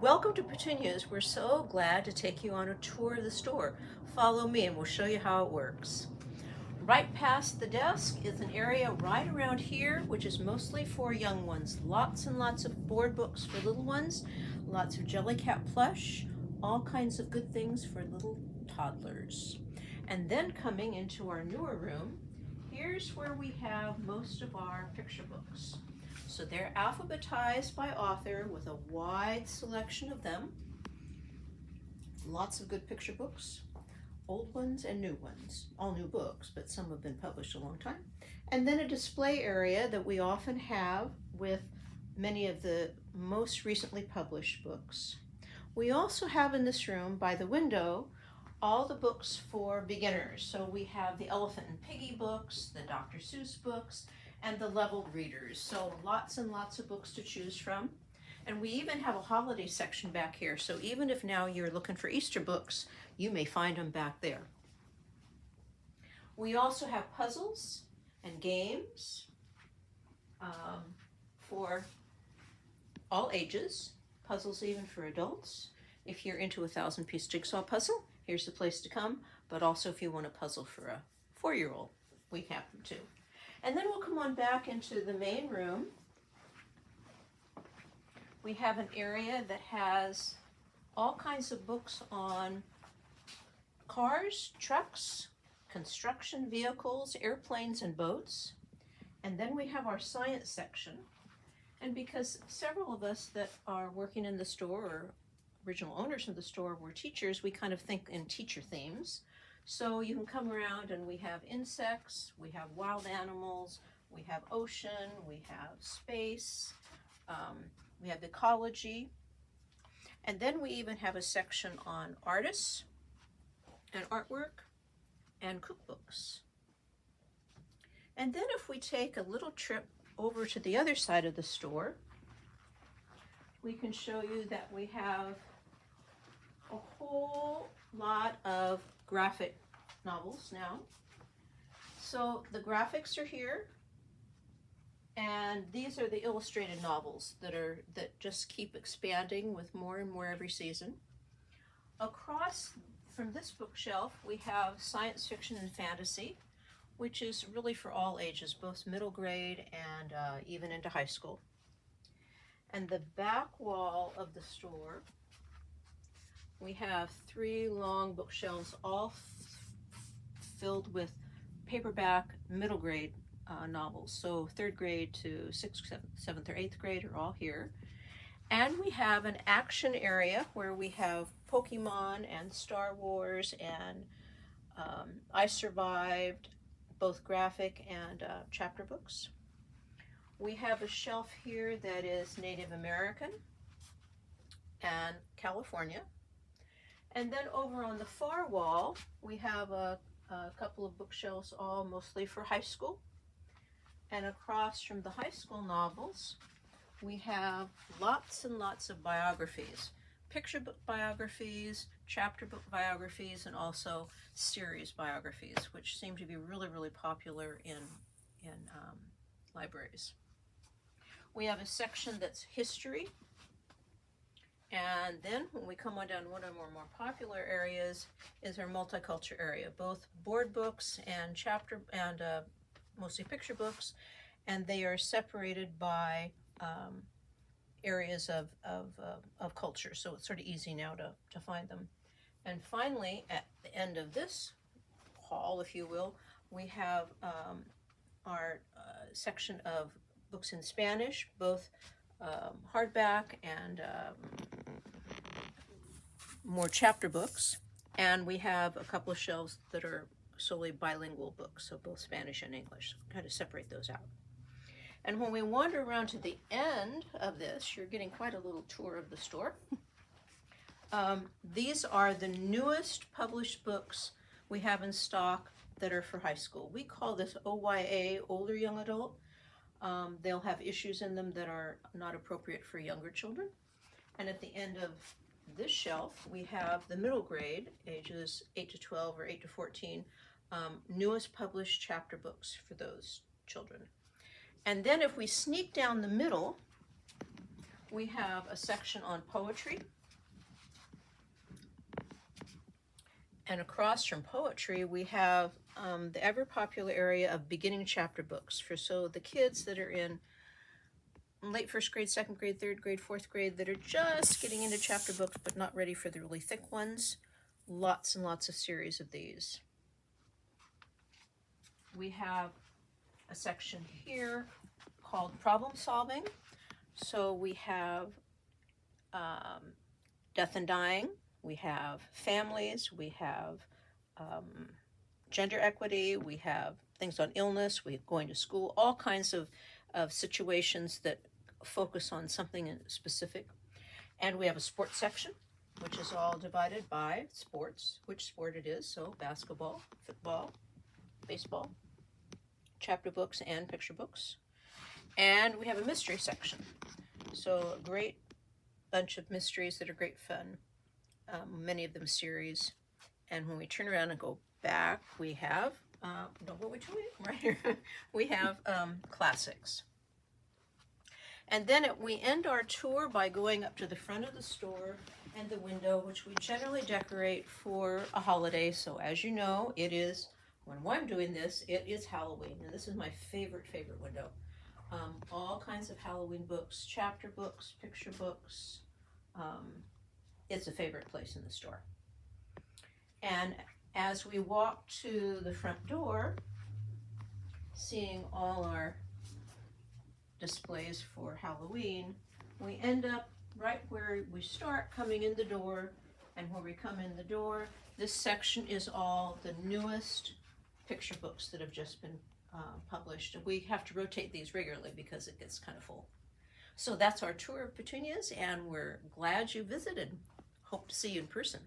Welcome to Petunia's. We're so glad to take you on a tour of the store. Follow me and we'll show you how it works. Right past the desk is an area right around here, which is mostly for young ones. Lots and lots of board books for little ones, lots of Jellycat plush, all kinds of good things for little toddlers. And then coming into our newer room, here's where we have most of our picture books. So they're alphabetized by author with a wide selection of them. Lots of good picture books, old ones and new ones. All new books, but some have been published a long time. And then a display area that we often have with many of the most recently published books. We also have in this room, by the window, all the books for beginners. So we have the Elephant and Piggy books, the Dr. Seuss books, and the leveled readers. So lots and lots of books to choose from. And we even have a holiday section back here. So even if now you're looking for Easter books, you may find them back there. We also have puzzles and games for all ages, puzzles even for adults. If you're into a 1,000-piece jigsaw puzzle, here's the place to come. But also if you want a puzzle for a 4-year-old, we have them too. And then we'll come on back into the main room. We have an area that has all kinds of books on cars, trucks, construction vehicles, airplanes, and boats. And then we have our science section. And because several of us that are working in the store, or original owners of the store, were teachers, we kind of think in teacher themes. So you can come around and we have insects, we have wild animals, we have ocean, we have space, we have ecology, and then we even have a section on artists and artwork and cookbooks. And then if we take a little trip over to the other side of the store, we can show you that we have a whole lot of graphic novels now. So the graphics are here, and these are the illustrated novels that just keep expanding with more and more every season. Across from this bookshelf we have science fiction and fantasy, which is really for all ages, both middle grade and even into high school. And the back wall of the store, we have 3 long bookshelves, all filled with paperback middle grade novels. So 3rd grade to 6th, 7th, or 8th grade are all here. And we have an action area where we have Pokemon and Star Wars and I Survived, both graphic and chapter books. We have a shelf here that is Native American and California. And then over on the far wall, we have a couple of bookshelves, all mostly for high school. And across from the high school novels, we have lots and lots of biographies. Picture book biographies, chapter book biographies, and also series biographies, which seem to be really, really popular in libraries. We have a section that's history. And then when we come on down, one of our more popular areas is our multicultural area, both board books and chapter and mostly picture books, and they are separated by areas of culture, so it's sort of easy now to find them. And finally, at the end of this hall, if you will, we have our section of books in Spanish, both hardback and more chapter books, and we have a couple of shelves that are solely bilingual books, so both Spanish and English. Kind of separate those out. And when we wander around to the end of this, you're getting quite a little tour of the store. These are the newest published books we have in stock that are for high school. We call this OYA, Older Young Adult. They'll have issues in them that are not appropriate for younger children. And at the end of this shelf, we have the middle grade, ages 8 to 12 or 8 to 14, newest published chapter books for those children. And then if we sneak down the middle, we have a section on poetry, And across from poetry, we have the ever popular area of beginning chapter books so the kids that are in late first grade, second grade, third grade, fourth grade that are just getting into chapter books but not ready for the really thick ones. Lots and lots of series of these. We have a section here called problem solving. So we have death and dying, we have families, we have gender equity, we have things on illness, we have going to school, all kinds of situations that focus on something in specific. And we have a sports section, which is all divided by sports, which sport it is. So basketball, football, baseball, chapter books and picture books. And we have a mystery section. So a great bunch of mysteries that are great fun, many of them series. And when we turn around and go back, we have, don't go which way, right here, we have classics. And then we end our tour by going up to the front of the store and the window, which we generally decorate for a holiday. So as you know, it is, when I'm doing this, it is Halloween. And this is my favorite window. All kinds of Halloween books, chapter books, picture books. It's a favorite place in the store. And as we walk to the front door, seeing all our displays for Halloween, we end up right where we start coming in the door. And when we come in the door, this section is all the newest picture books that have just been published. We have to rotate these regularly because it gets kind of full. So that's our tour of Petunias, and we're glad you visited. Hope to see you in person.